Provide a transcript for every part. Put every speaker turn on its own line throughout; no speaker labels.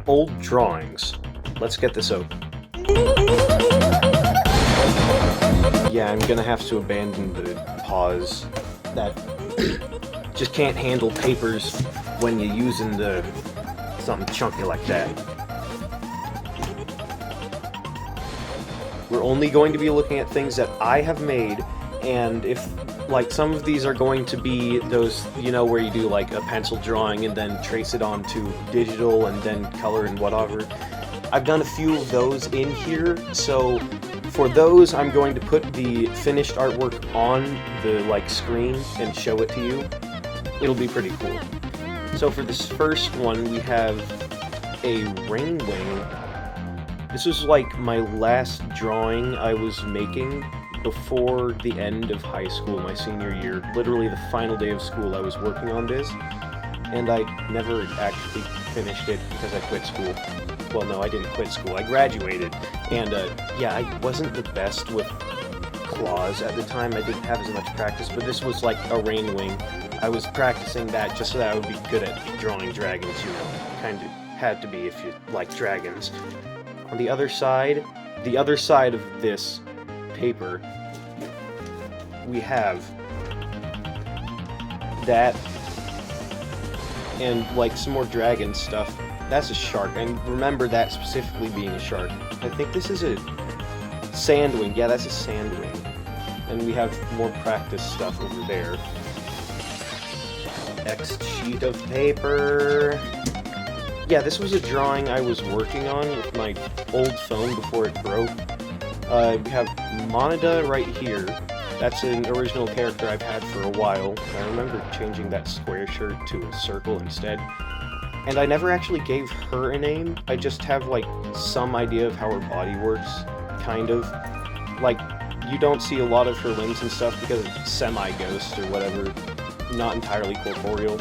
old drawings. Let's get this open. Yeah, I'm gonna have to abandon the pause. That just can't handle papers when you're using the something chunky like that. We're only going to be looking at things that I have made, and if, like, some of these are going to be those, you know, where you do, like, a pencil drawing and then trace it onto digital and then color and whatever. I've done a few of those in here, so for those, I'm going to put the finished artwork on the, like, screen and show it to you. It'll be pretty cool. So for this first one, we have a rain wing. This was like my last drawing I was making before the end of high school, my senior year. Literally the final day of school I was working on this, and I never actually finished it because I quit school. Well, no, I didn't quit school, I graduated, and yeah, I wasn't the best with claws at the time. I didn't have as much practice, but this was like a rain wing. I was practicing that just so that I would be good at drawing dragons, you know, kind of had to be if you like dragons. On the other side of this paper, we have that, and like some more dragon stuff. That's a shark, and remember that specifically being a shark. I think this is a sandwing. Yeah, that's a sandwing. And we have more practice stuff over there. Next sheet of paper. Yeah, this was a drawing I was working on with my old phone before it broke. We have Monida right here. That's an original character I've had for a while. I remember changing that square shirt to a circle instead. And I never actually gave her a name. I just have, like, some idea of how her body works, kind of. Like, you don't see a lot of her limbs and stuff because it's semi-ghost or whatever. Not entirely corporeal.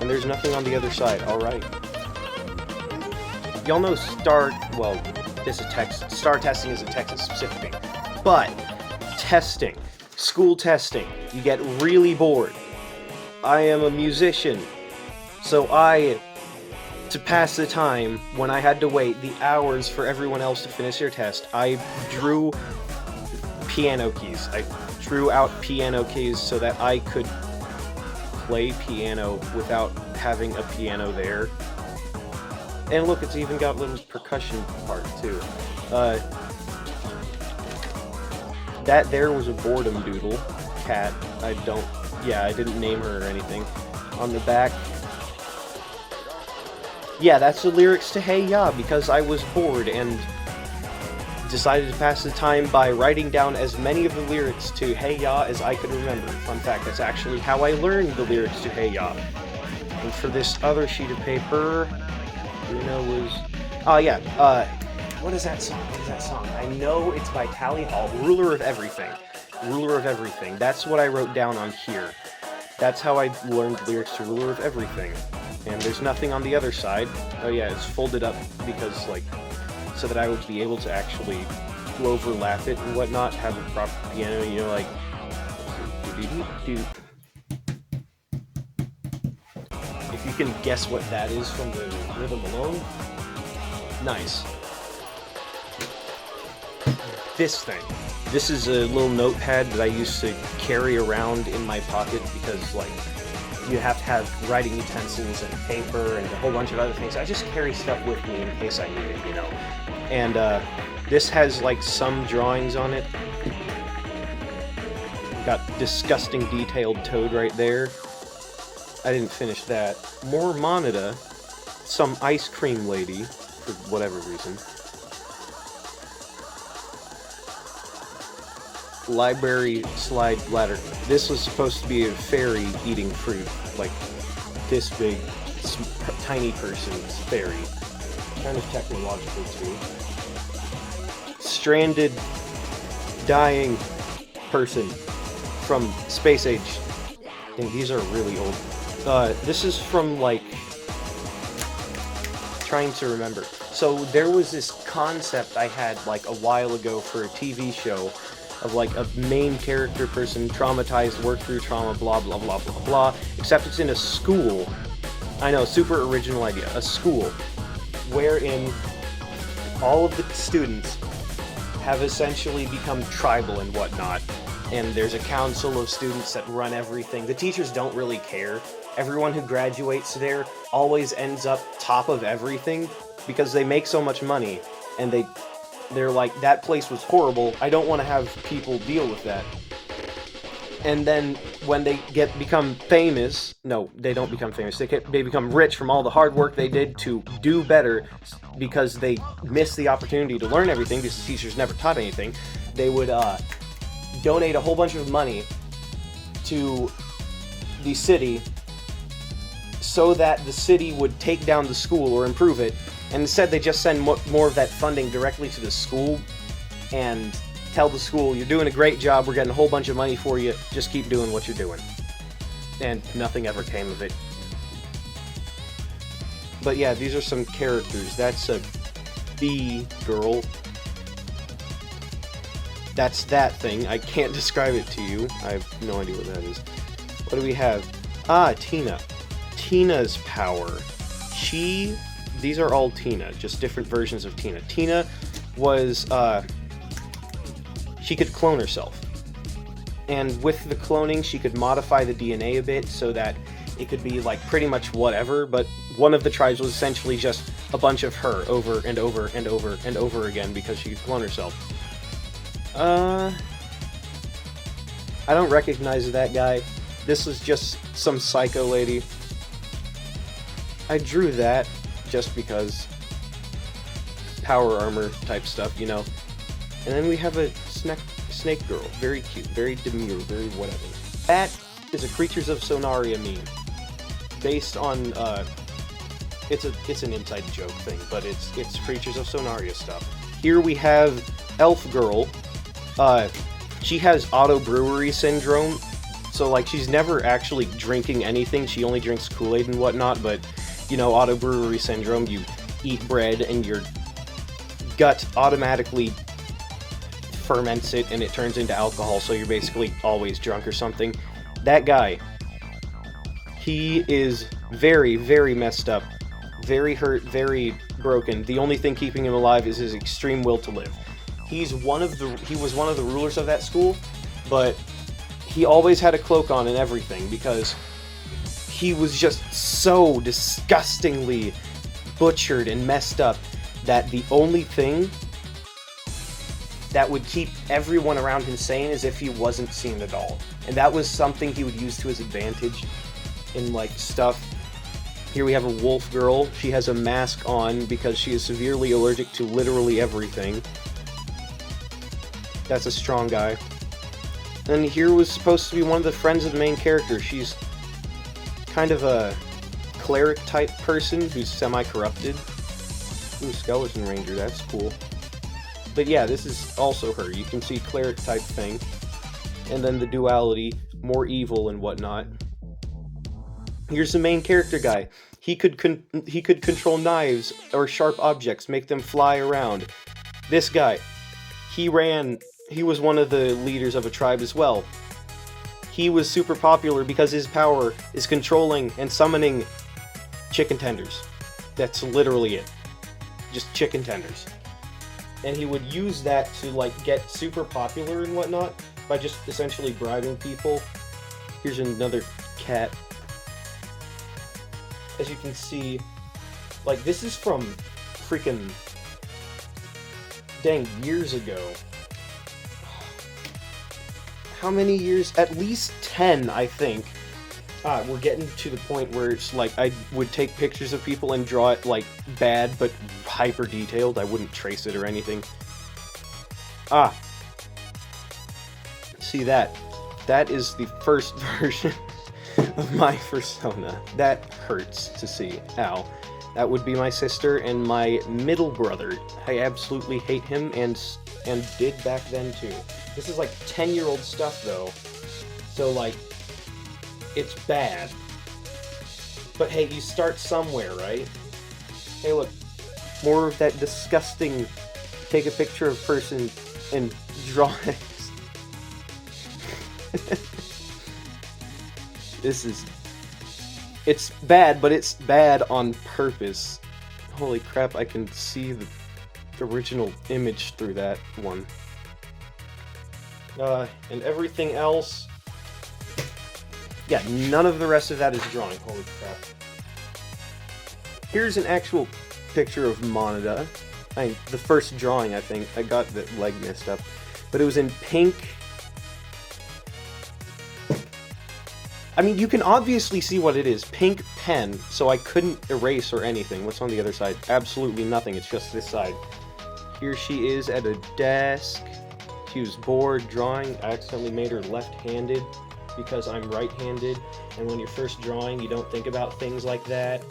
And there's nothing on the other side. Alright. Y'all know star testing is a Texas-specific thing. But, testing. School testing. You get really bored. I am a musician. So to pass the time, when I had to wait the hours for everyone else to finish their test, I drew piano keys. I drew out piano keys so that I could play piano without having a piano there. And look, it's even got a little percussion part too. That there was a boredom doodle cat. I didn't name her or anything. On the back, yeah, that's the lyrics to Hey Ya, because I was bored and decided to pass the time by writing down as many of the lyrics to Hey Ya as I could remember. Fun fact, that's actually how I learned the lyrics to Hey Ya. And for this other sheet of paper, what is that song? I know it's by Tally Hall, Ruler of Everything. Ruler of Everything. That's what I wrote down on here. That's how I learned the lyrics to Ruler of Everything. And there's nothing on the other side. Oh yeah, it's folded up because, like, so that I would be able to actually overlap it and whatnot, have a proper piano, you know, like... If you can guess what that is from the rhythm alone, nice. This thing. This is a little notepad that I used to carry around in my pocket because, like, you have to have writing utensils and paper and a whole bunch of other things. I just carry stuff with me in case I need it, you know. And this has, like, some drawings on it. Got disgusting detailed toad right there. I didn't finish that. More Monida. Some ice cream lady, for whatever reason. Library slide ladder. This was supposed to be a fairy eating fruit, like this big, tiny person's fairy. Kind of technological too. Stranded, dying person from Space Age. I think these are really old. This is from, like, trying to remember. So there was this concept I had, like, a while ago for a TV show of, like, a main character person, traumatized, worked through trauma, blah, blah, blah, blah, blah, except it's in a school. I know, super original idea. A school. wherein all of the students have essentially become tribal and whatnot, and there's a council of students that run everything. The teachers don't really care. Everyone who graduates there always ends up top of everything because they make so much money, and they're like, that place was horrible, I don't want to have people deal with that. And then when they become famous, no, they don't become famous, they become rich from all the hard work they did to do better because they missed the opportunity to learn everything because the teachers never taught anything. They would donate a whole bunch of money to the city so that the city would take down the school or improve it, and instead they just send more of that funding directly to the school and tell the school, you're doing a great job, we're getting a whole bunch of money for you, just keep doing what you're doing. And nothing ever came of it. But yeah, these are some characters. That's a bee girl. That's that thing. I can't describe it to you. I have no idea what that is. What do we have? Ah, Tina. Tina's power. These are all Tina, just different versions of Tina. Tina was, she could clone herself. And with the cloning, she could modify the DNA a bit so that it could be like pretty much whatever, but one of the tribes was essentially just a bunch of her over and over and over and over again because she could clone herself. I don't recognize that guy. This was just some psycho lady. I drew that just because power armor type stuff, you know. And then we have a snake girl. Very cute, very demure, very whatever. That is a Creatures of Sonaria meme. Based on, it's an inside joke thing, but it's Creatures of Sonaria stuff. Here we have Elf Girl. She has auto-brewery syndrome, so like she's never actually drinking anything, she only drinks Kool-Aid and whatnot, but, you know, auto-brewery syndrome, you eat bread and your gut automatically ferments it and it turns into alcohol, so you're basically always drunk or something. That guy, he is very, very messed up, very hurt, very broken. The only thing keeping him alive is his extreme will to live. He was one of the rulers of that school, but he always had a cloak on and everything because he was just so disgustingly butchered and messed up that the only thing that would keep everyone around him sane is if he wasn't seen at all. And that was something he would use to his advantage in, like, stuff. Here we have a wolf girl. She has a mask on because she is severely allergic to literally everything. That's a strong guy. And here was supposed to be one of the friends of the main character. She's kind of a cleric-type person who's semi-corrupted. Ooh, Skeleton Ranger, that's cool. But yeah, this is also her. You can see cleric-type thing. And then the duality, more evil and whatnot. Here's the main character guy. He could control knives or sharp objects, make them fly around. This guy, he was one of the leaders of a tribe as well. He was super popular because his power is controlling and summoning chicken tenders. That's literally it. Just chicken tenders. And he would use that to, like, get super popular and whatnot by just essentially bribing people. Here's another cat. As you can see, like, this is from freaking dang years ago. How many years? At least 10, I think. We're getting to the point where it's like I would take pictures of people and draw it, like, bad but hyper detailed. I wouldn't trace it or anything. See that? That is the first version of my persona. That hurts to see. Ow. That would be my sister and my middle brother. I absolutely hate him and did back then too. This is like 10-year-old stuff though. So like, it's bad. But hey, you start somewhere, right? Hey look, more of that disgusting take a picture of person and draw it. It's bad, but it's bad on purpose. Holy crap, I can see the original image through that one. And everything else... Yeah, none of the rest of that is drawing. Holy crap. Here's an actual picture of Monida. The first drawing, I think. I got the leg messed up. But it was in pink. I mean, you can obviously see what it is. Pink pen, so I couldn't erase or anything. What's on the other side? Absolutely nothing. It's just this side. Here she is at a desk. She was bored drawing. I accidentally made her left-handed because I'm right-handed. And when you're first drawing, you don't think about things like that.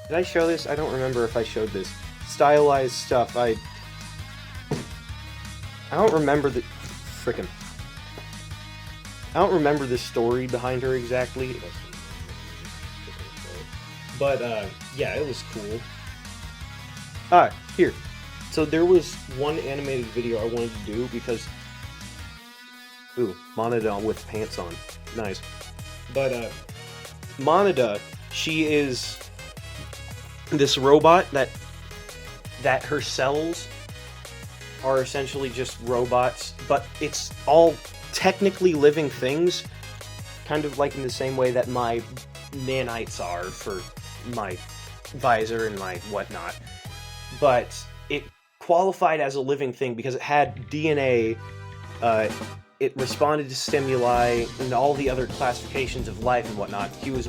Did I show this? I don't remember if I showed this. Stylized stuff. I don't remember the... Frickin'. I don't remember the story behind her exactly. But, yeah, it was cool. Here. So there was one animated video I wanted to do because... Ooh, Monida with pants on. Nice. But, Monida, she is this robot that her cells are essentially just robots, but it's all technically living things, kind of like in the same way that my nanites are for my visor and my whatnot. But it qualified as a living thing because it had DNA, it responded to stimuli and all the other classifications of life and whatnot. She was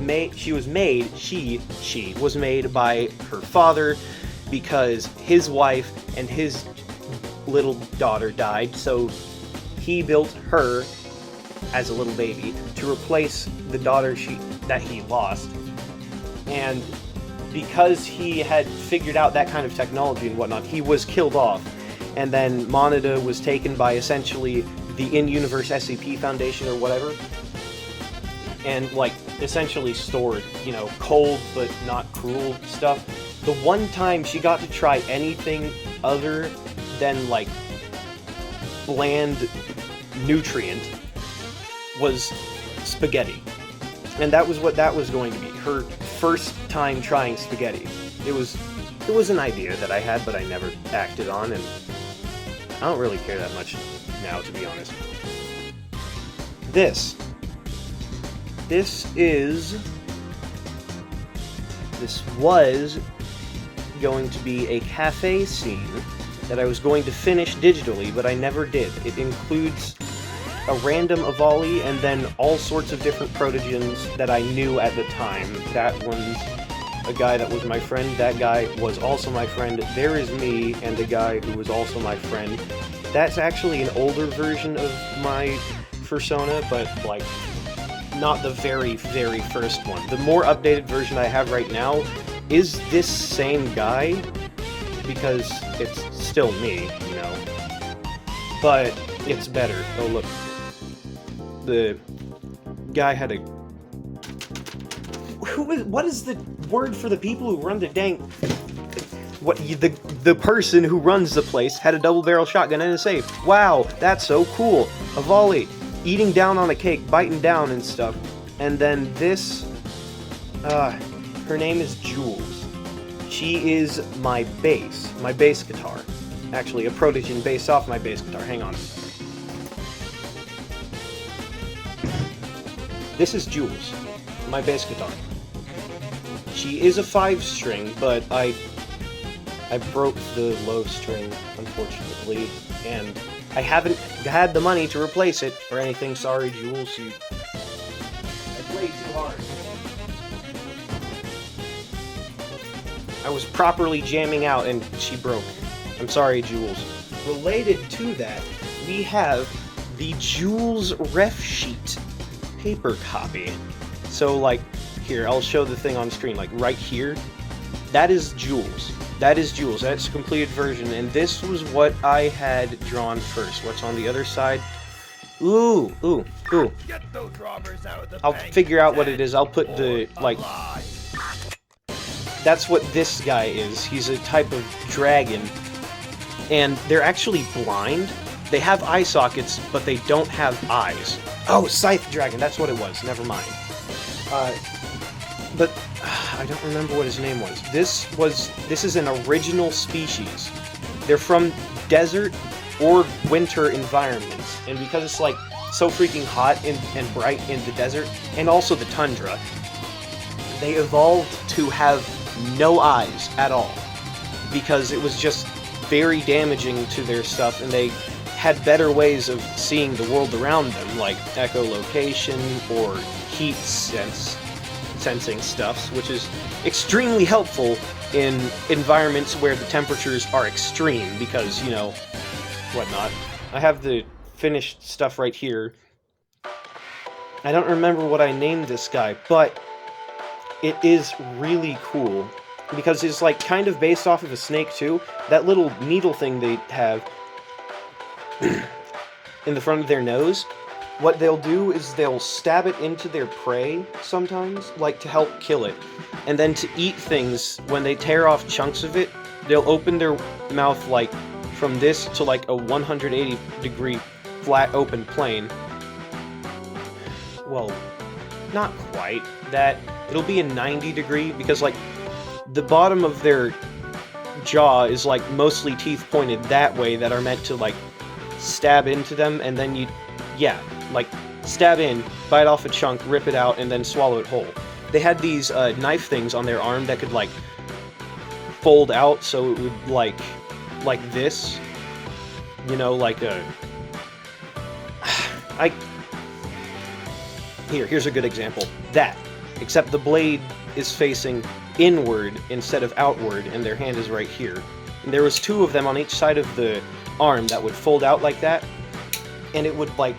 made by her father because his wife and his little daughter died, so he built her as a little baby to replace the daughter that he lost. And because he had figured out that kind of technology and whatnot, he was killed off. And then Monida was taken by essentially the in-universe SCP Foundation or whatever, and like essentially stored, you know, cold but not cruel stuff. The one time she got to try anything other than like bland nutrient was spaghetti. And that was what that was going to be. Her first time trying spaghetti. It was an idea that I had, but I never acted on, and I don't really care that much now, to be honest. This was going to be a cafe scene that I was going to finish digitally, but I never did. It includes a random Avali and then all sorts of different protogens that I knew at the time. That one's a guy that was my friend, that guy was also my friend, there is me and a guy who was also my friend. That's actually an older version of my persona, but like not the very, very first one. The more updated version I have right now is this same guy, because it's still me, you know, but it's better. Oh look, the guy had a... What is the word for the people who run the dang... The person who runs the place had a double-barrel shotgun and a safe. Wow, that's so cool. A volley, eating down on a cake, biting down and stuff. And then this... her name is Jules. She is my bass guitar. Actually, a protogen based off my bass guitar. Hang on. This is Jules, my bass guitar. She is a 5-string, but I broke the low string, unfortunately, and I haven't had the money to replace it or anything. Sorry, Jules, I played too hard. I was properly jamming out and she broke. I'm sorry, Jules. Related to that, we have the Jules ref sheet paper copy. So, like, here, I'll show the thing on screen, like, right here. That is Jules. That is Jules. That's a completed version, and this was what I had drawn first. What's on the other side? Ooh.
Get those robbers out of the
I'll
bank.
figure out what it is. I'll put the, like... That's what this guy is. He's a type of dragon, and they're actually blind. They have eye sockets, but they don't have eyes. Oh, Scythe Dragon, that's what it was. Never mind. But I don't remember what his name was. This is an original species. They're from desert or winter environments, and because it's like so freaking hot and bright in the desert, and also the tundra, they evolved to have no eyes at all, because it was just very damaging to their stuff, and they had better ways of seeing the world around them, like echolocation or heat sensing stuffs, which is extremely helpful in environments where the temperatures are extreme, because, you know, whatnot. I have the finished stuff right here. I don't remember what I named this guy, but it is really cool, because it's like kind of based off of a snake too. That little needle thing they have in the front of their nose, what they'll do is they'll stab it into their prey sometimes, like to help kill it. And then to eat things, when they tear off chunks of it, they'll open their mouth like from this to like a 180-degree flat open plane. Well, not quite that. It'll be a 90-degree, because like the bottom of their jaw is like mostly teeth pointed that way that are meant to like stab into them, and then like stab in, bite off a chunk, rip it out, and then swallow it whole. They had these knife things on their arm that could like fold out, so it would like this, you know, like a here's a good example. That, except the blade is facing inward instead of outward, and their hand is right here. And there was two of them on each side of the arm that would fold out like that, and it would like,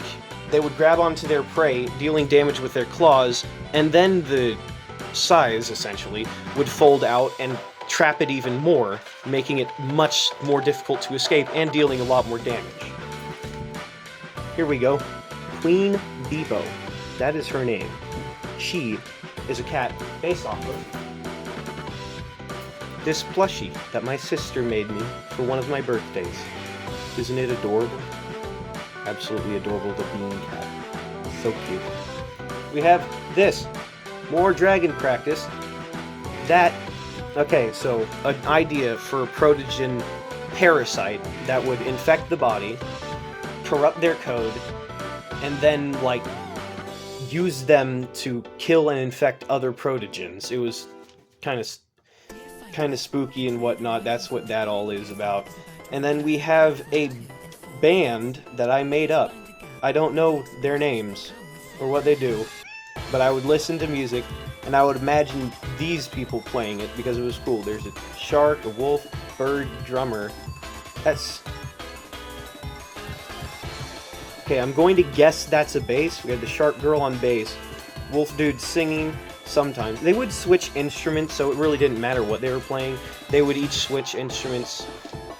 they would grab onto their prey, dealing damage with their claws, and then the zaez, essentially, would fold out and trap it even more, making it much more difficult to escape and dealing a lot more damage. Here we go. Queen Bebo. That is her name. She is a cat based off of this plushie that my sister made me for one of my birthdays. Isn't it adorable? Absolutely adorable, the bean cat. So cute. We have this. More dragon practice. Okay, so an idea for a protogen parasite that would infect the body, corrupt their code, and then, like, use them to kill and infect other protogens. It was kind of spooky and whatnot. That's what that all is about. And then we have a band that I made up. I don't know their names or what they do, but I would listen to music and I would imagine these people playing it because it was cool. There's a shark, a wolf, bird, drummer. Okay, I'm going to guess that's a bass. We had the shark girl on bass, wolf dude singing sometimes. They would switch instruments, so it really didn't matter what they were playing. They would each switch instruments.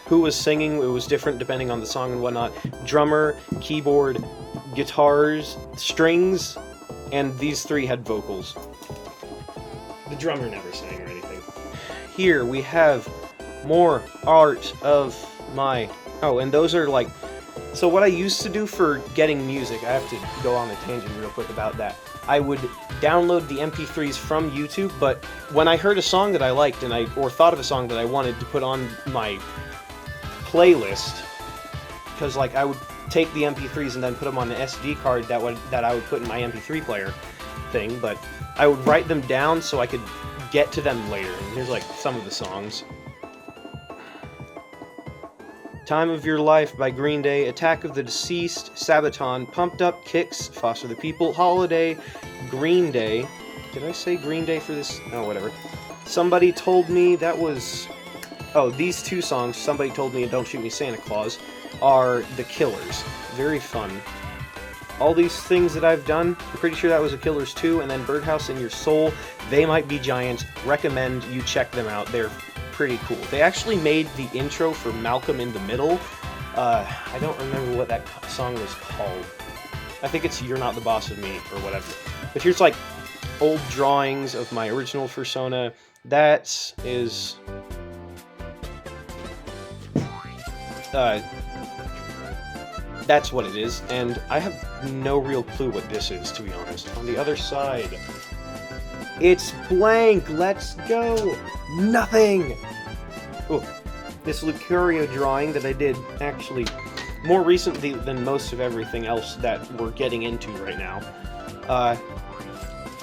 Who was singing, it was different depending on the song and whatnot. Drummer, keyboard, guitars, strings, and these three had vocals. The drummer never sang or anything. Here we have more art of my... Oh, and those are like... So what I used to do for getting music, I have to go on a tangent real quick about that. I would download the MP3s from YouTube, but when I heard a song that I liked or thought of a song that I wanted to put on my playlist, because like I would take the MP3s and then put them on the SD card that I would put in my MP3 player thing, but I would write them down so I could get to them later. And here's like some of the songs. Time of Your Life by Green Day, Attack of the Deceased, Sabaton, Pumped Up Kicks, Foster the People, Holiday, Green Day. Did I say Green Day for this? Oh, whatever. Somebody Told Me, that was... Oh, these two songs, Somebody Told Me and Don't Shoot Me Santa Claus, are The Killers. Very fun. All these things that I've done, I'm pretty sure that was The Killers too, and then Birdhouse in Your Soul, They Might Be Giants. Recommend you check them out. They're pretty cool. They actually made the intro for Malcolm in the Middle. I don't remember what that song was called. I think it's You're Not the Boss of Me, or whatever. But here's like old drawings of my original persona. That is... that's what it is, and I have no real clue what this is, to be honest. On the other side, It's blank. Let's go. Nothing. Oh, this Lucario drawing that I did actually more recently than most of everything else that we're getting into right now.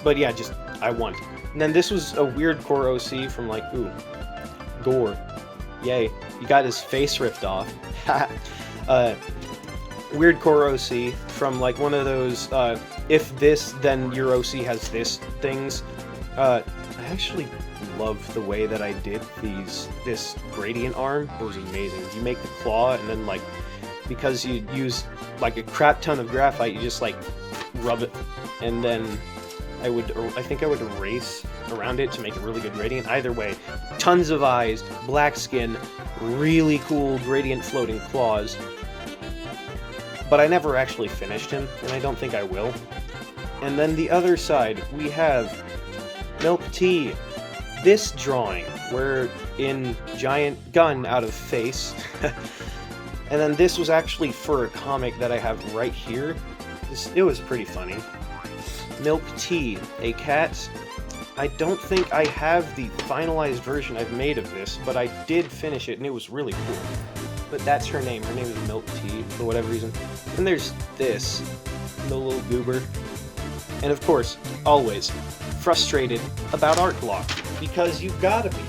But yeah, just I won. And then this was a weird core OC from like, ooh, gore. Yay. You got his face ripped off. Weird core OC from like one of those, if this, then your OC has this things. I actually love the way that I did this gradient arm. It was amazing. You make the claw and then like, because you use like a crap ton of graphite, you just like rub it, and then I think I would erase around it to make a really good gradient. Either way, tons of eyes, black skin, really cool gradient floating claws. But I never actually finished him, and I don't think I will. And then the other side, we have Milk Tea. This drawing, we're in giant gun out of face. And then this was actually for a comic that I have right here. It was pretty funny. Milk Tea, a cat. I don't think I have the finalized version I've made of this, but I did finish it, and it was really cool. But that's her name. Her name is Milk Tea, for whatever reason. And there's this, the little goober. And of course, always frustrated about art block, because you gotta be,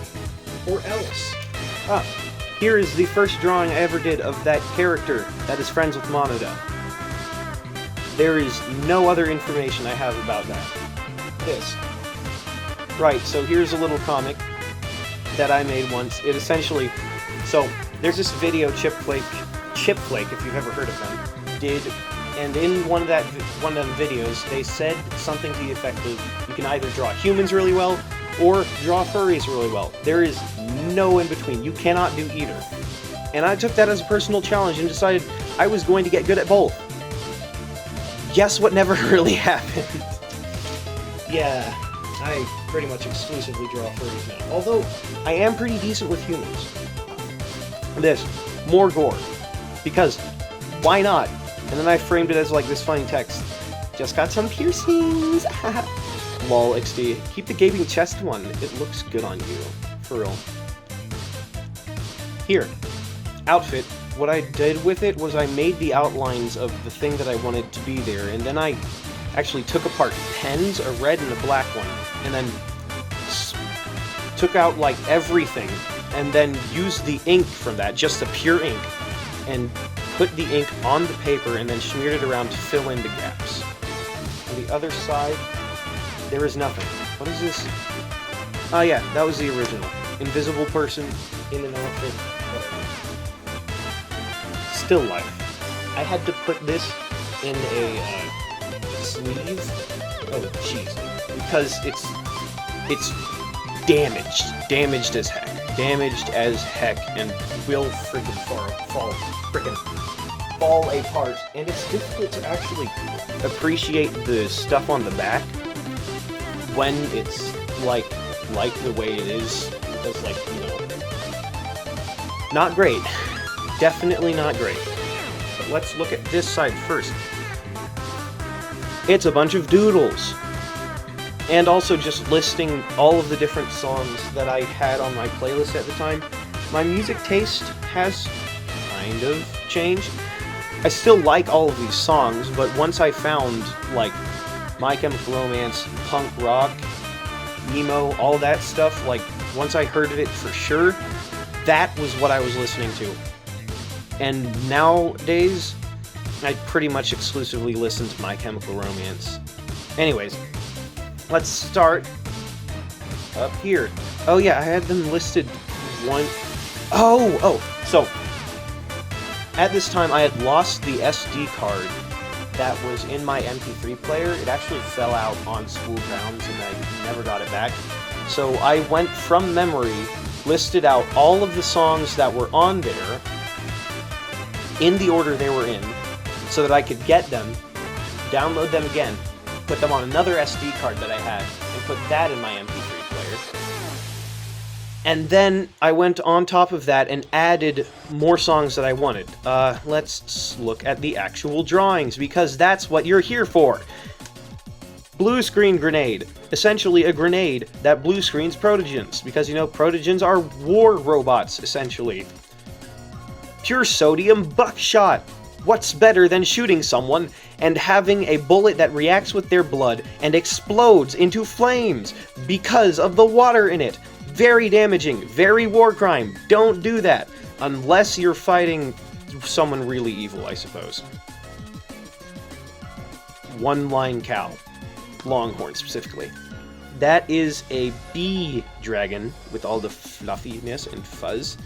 or else. Here is the first drawing I ever did of that character that is friends with Monoda. There is no other information I have about that. This. Right, so here's a little comic that I made once. It essentially... So, there's this video Chip Flake, if you've ever heard of them, did, and in one of them videos, they said something to the effect of, you can either draw humans really well, or draw furries really well. There is no in between. You cannot do either. And I took that as a personal challenge and decided I was going to get good at both. Guess what never really happened? Yeah, I pretty much exclusively draw furries now. Although, I am pretty decent with humans. This, more gore. Because, why not? And then I framed it as like this funny text. Just got some piercings! Lol, XD. Keep the gaping chest one. It looks good on you. For real. Here. Outfit. What I did with it was I made the outlines of the thing that I wanted to be there, and then I actually took apart pens, a red and a black one, and then took out like everything, and then used the ink from that, just the pure ink, and put the ink on the paper and then smeared it around to fill in the gaps. On the other side, there is nothing. What is this? Oh yeah, that was the original. Invisible person in an outfit. Still life. I had to put this in a sleeve. Oh jeez, because it's damaged as heck, and will freaking fall apart. And it's difficult to actually appreciate the stuff on the back when it's like the way it is, because like, you know, not great. Definitely not great. But let's look at this side first. It's a bunch of doodles. And also just listing all of the different songs that I had on my playlist at the time. My music taste has kind of changed. I still like all of these songs, but once I found, like, My Chemical Romance, punk rock, emo, all that stuff, like, once I heard of it for sure, that was what I was listening to. And nowadays, I pretty much exclusively listen to My Chemical Romance. Anyways, let's start up here. Oh yeah, I had them listed one... So, at this time I had lost the SD card that was in my MP3 player. It actually fell out on school grounds and I never got it back. So I went from memory, listed out all of the songs that were on there, in the order they were in, so that I could get them, download them again, put them on another SD card that I had, and put that in my MP3 player. And then I went on top of that and added more songs that I wanted. Let's look at the actual drawings, because that's what you're here for. Blue screen grenade. Essentially a grenade that blue screens protogens, because, you know, protogens are war robots, essentially. Pure sodium buckshot. What's better than shooting someone and having a bullet that reacts with their blood and explodes into flames because of the water in it? Very damaging, very war crime. Don't do that. Unless you're fighting someone really evil, I suppose. One-line cow. Longhorn, specifically. That is a bee dragon with all the fluffiness and fuzz.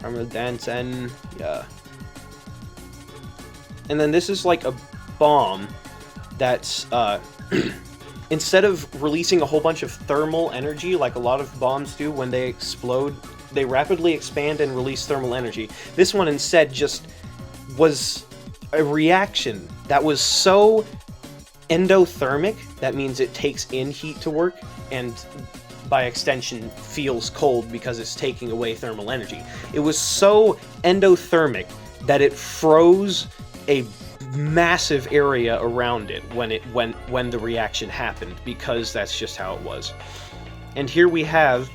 Caramel dancing, yeah. And then this is like a bomb that's, instead of releasing a whole bunch of thermal energy like a lot of bombs do when they explode, they rapidly expand and release thermal energy. This one instead just was a reaction that was so endothermic, that means it takes in heat to work, and by extension feels cold because it's taking away thermal energy. It was so endothermic that it froze a massive area around it when the reaction happened, because that's just how it was. And here we have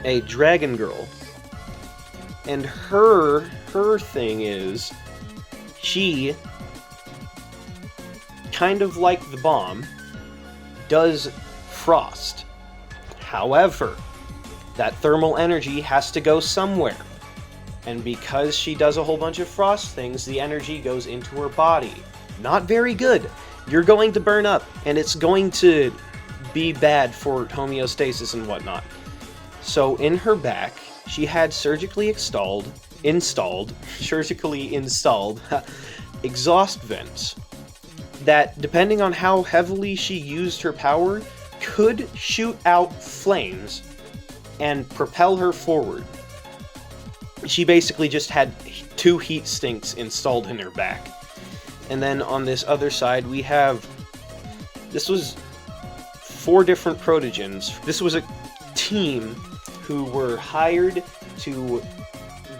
a dragon girl, and her thing is, she, kind of like the bomb, does frost. However, that thermal energy has to go somewhere. And because she does a whole bunch of frost things, the energy goes into her body. Not very good. You're going to burn up, and it's going to be bad for homeostasis and whatnot. So in her back, she had surgically installed exhaust vents that, depending on how heavily she used her power, could shoot out flames and propel her forward. She basically just had 2 heat sinks installed in her back. And then on this other side we have, this was 4 different protogens. This was a team who were hired to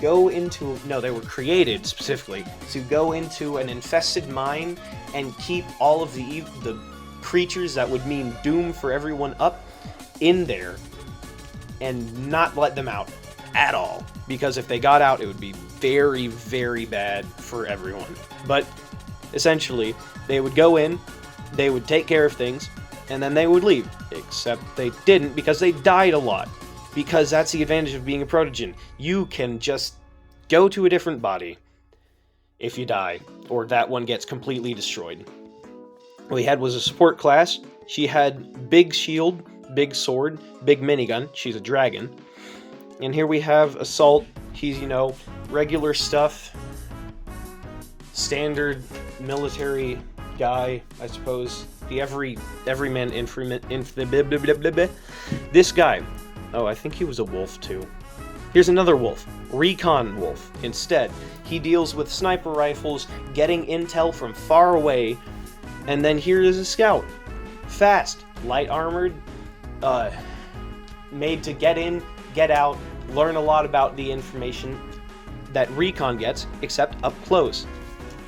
go into, no, they were created specifically to go into an infested mine and keep all of the creatures that would mean doom for everyone up in there and not let them out at all, because if they got out it would be very, very bad for everyone. But essentially they would go in, they would take care of things, and then they would leave, except they didn't, because they died a lot. Because that's the advantage of being a protogen. You can just go to a different body if you die, or that one gets completely destroyed. What we had was a support class. She had big shield, big sword, big minigun. She's a dragon. And here we have Assault. He's, you know, regular stuff. Standard military guy, I suppose. The everyman this guy. Oh, I think he was a wolf too. Here's another wolf. Recon wolf. Instead, he deals with sniper rifles, getting intel from far away. And then here is a scout. Fast, light armored, made to get in, get out, learn a lot about the information that recon gets, except up close.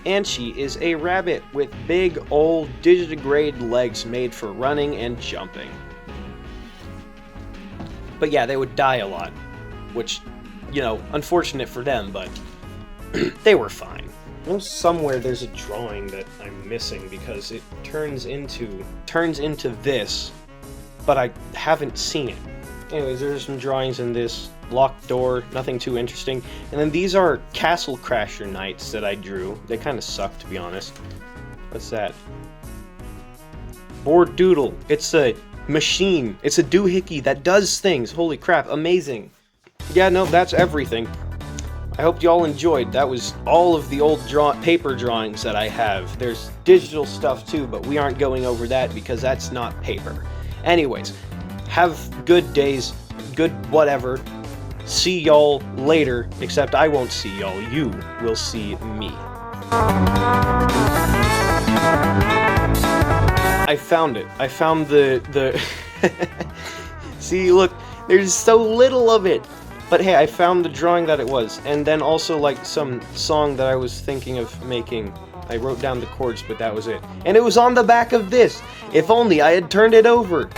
And she is a rabbit with big old digitigrade legs made for running and jumping. But yeah, they would die a lot, which, you know, unfortunate for them, but they were fine. I know somewhere there's a drawing that I'm missing because it turns into this, but I haven't seen it. Anyways, there's some drawings in this. Locked door, nothing too interesting. And then these are Castle Crasher Knights that I drew. They kind of suck, to be honest. What's that? Board Doodle. It's a machine. It's a doohickey that does things. Holy crap, amazing. Yeah, no, that's everything. I hope you all enjoyed. That was all of the old paper drawings that I have. There's digital stuff too, but we aren't going over that because that's not paper. Anyways, have good days, good whatever. See y'all later, except I won't see y'all. You will see me. I found it. I found the See, look, there's so little of it. But hey, I found the drawing that it was, and then also like some song that I was thinking of making I wrote down the chords, but that was it. And it was on the back of this. If only I had turned it over.